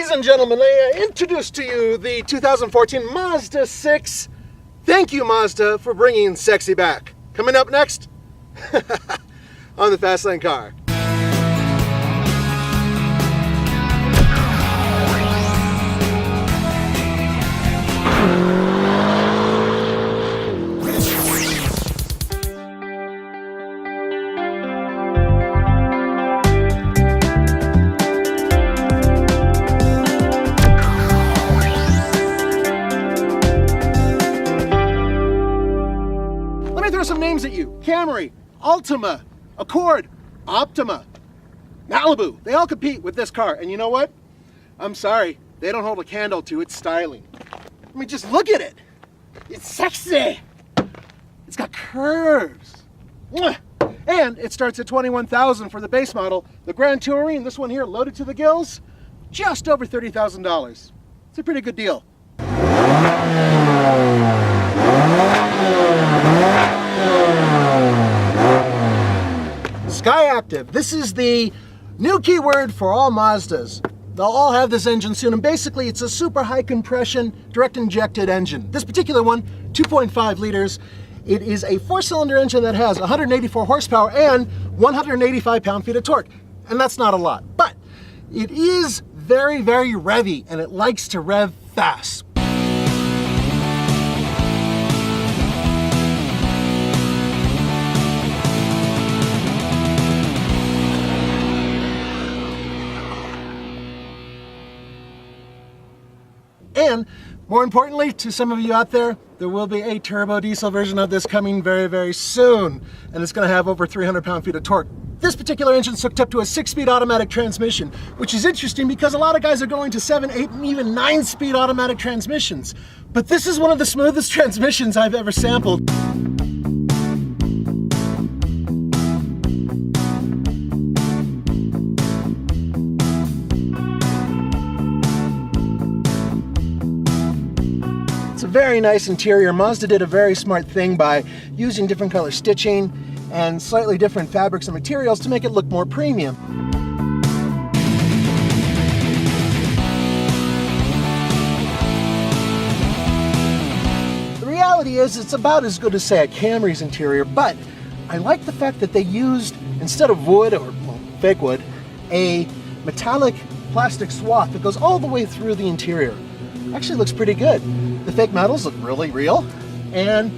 Ladies and gentlemen, I introduce to you the 2014 Mazda 6. Thank you, Mazda, for bringing sexy back. Coming up next on the Fast Lane Car. Throw some names at you. Camry, Altima, Accord, Optima, Malibu. They all compete with this car. And you know what? I'm sorry. They don't hold a candle to its styling. I mean, just look at it. It's sexy. It's got curves. And it starts at $21,000 for the base model. The Grand Touring, this one here, loaded to the gills, just over $30,000. It's a pretty good deal. Skyactiv. This is the new keyword for all Mazdas. They'll all have this engine soon, and basically it's a super high compression, direct injected engine. This particular one, 2.5 liters. It is a 4-cylinder engine that has 184 horsepower and 185 pound-feet of torque. And that's not a lot, but it is very, very revvy, and it likes to rev fast. And more importantly, to some of you out there, there will be a turbo diesel version of this coming very, very soon. And it's going to have over 300 pound-feet of torque. This particular engine is hooked up to a 6-speed automatic transmission, which is interesting because a lot of guys are going to 7, 8, and even 9-speed automatic transmissions. But this is one of the smoothest transmissions I've ever sampled. It's a very nice interior. Mazda did a very smart thing by using different color stitching and slightly different fabrics and materials to make it look more premium. The reality is it's about as good as, say, a Camry's interior, but I like the fact that they used, instead of wood or fake wood, a metallic plastic swath that goes all the way through the interior. Actually looks pretty good. The fake metals look really real, and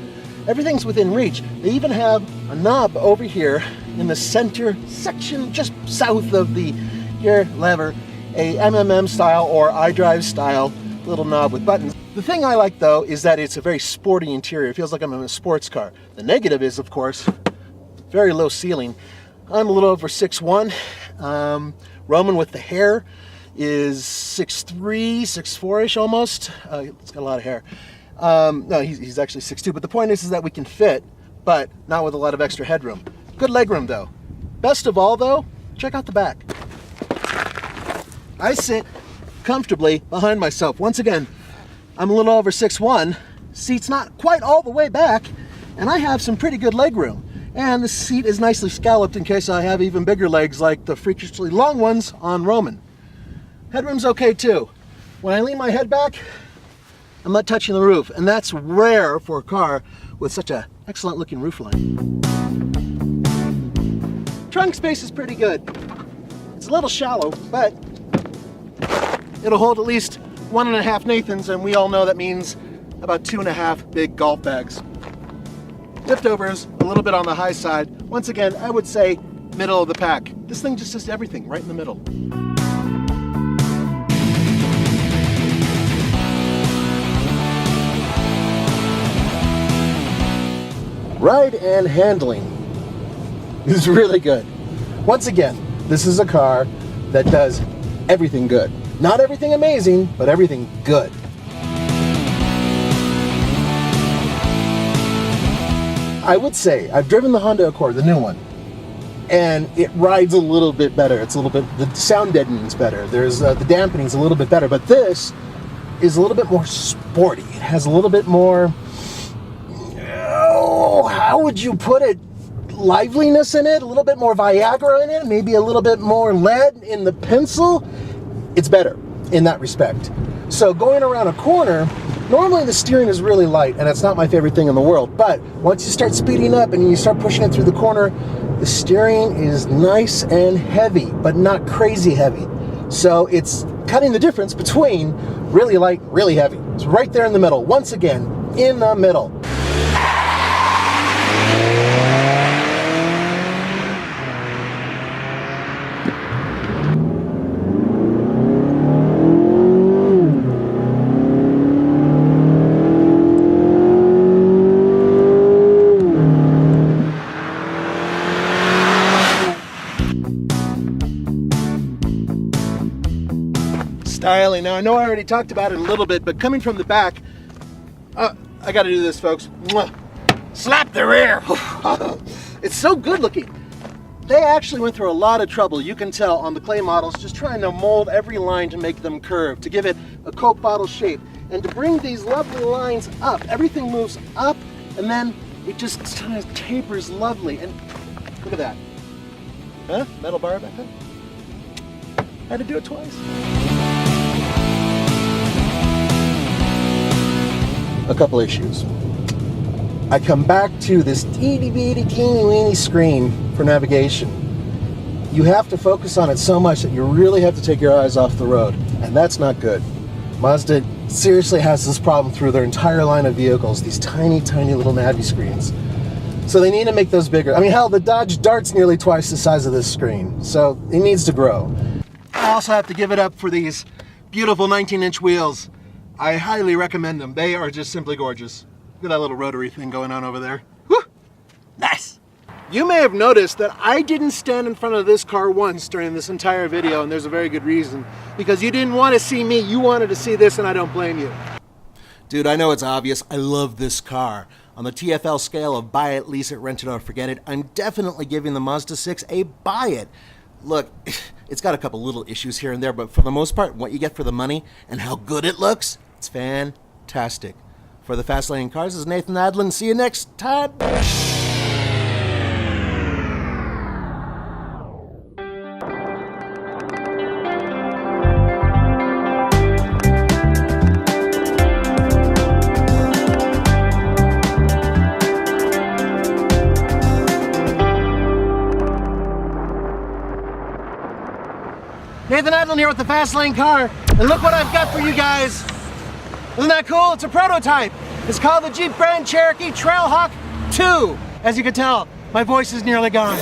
everything's within reach. They even have a knob over here in the center section, just south of the gear lever, a MMM style or iDrive style little knob with buttons. The thing I like though is that it's a very sporty interior. It feels like I'm in a sports car. The negative is, of course, very low ceiling. I'm a little over 6'1". Roman with the hair is 6'3", 6'4"-ish almost. It's got a lot of hair. No, he's actually 6'2", but the point is that we can fit, but not with a lot of extra headroom. Good legroom though. Best of all though, check out the back. I sit comfortably behind myself. Once again, I'm a little over 6'1", seat's not quite all the way back, and I have some pretty good legroom. And the seat is nicely scalloped in case I have even bigger legs like the freakishly long ones on Roman. Headroom's okay too. When I lean my head back, I'm not touching the roof, and that's rare for a car with such an excellent looking roofline. Trunk space is pretty good. It's a little shallow, but it'll hold at least 1.5 Nathans, and we all know that means about 2.5 big golf bags. Liftovers, a little bit on the high side. Once again, I would say middle of the pack. This thing just does everything right in the middle. Ride and handling is really good. Once again, this is a car that does everything good. Not everything amazing, but everything good. I would say, I've driven the Honda Accord, the new one, and it rides a little bit better. It's a little bit, the sound deadening's better. There's the dampening's a little bit better, but this is a little bit more sporty. It has a little bit more, how would you put it? Liveliness in it, a little bit more Viagra in it, maybe a little bit more lead in the pencil. It's better. in that respect. So going around a corner, normally the steering is really light, and it's not my favorite thing in the world, but once you start speeding up and you start pushing it through the corner, the steering is nice and heavy, but not crazy heavy. So it's cutting the difference between really light, really heavy. It's right there in the middle. Once again, in the middle. Styling. Now I know I already talked about it a little bit, but coming from the back, I gotta do this, folks. Mwah. Slap the rear. It's so good looking. They actually went through a lot of trouble, you can tell, on the clay models, just trying to mold every line to make them curve, to give it a Coke bottle shape, and to bring these lovely lines up. Everything moves up, and then it just kind of tapers lovely. And look at that. Huh? Metal bar back there? Had to do it twice. A couple issues. I come back to this teeny weeny screen for navigation. You have to focus on it so much that you really have to take your eyes off the road, and that's not good. Mazda seriously has this problem through their entire line of vehicles, these tiny little navi screens. So they need to make those bigger. I mean, hell, the Dodge Dart's nearly twice the size of this screen, so it needs to grow. I also have to give it up for these beautiful 19-inch wheels. I highly recommend them. They are just simply gorgeous. Look at that little rotary thing going on over there. Woo! Nice! You may have noticed that I didn't stand in front of this car once during this entire video, and there's a very good reason. Because you didn't want to see me, you wanted to see this, and I don't blame you. Dude, I know it's obvious. I love this car. On the TFL scale of buy it, lease it, rent it, or forget it, I'm definitely giving the Mazda 6 a buy it. Look, it's got a couple little issues here and there, but for the most part, what you get for the money and how good it looks, it's fantastic. For the Fast Lane Cars, this is Nathan Adlin. See you next time. Nathan Adlin here with the Fast Lane Car, and look what I've got for you guys. Isn't that cool? It's a prototype. It's called the Jeep Grand Cherokee Trailhawk 2. As you can tell, my voice is nearly gone.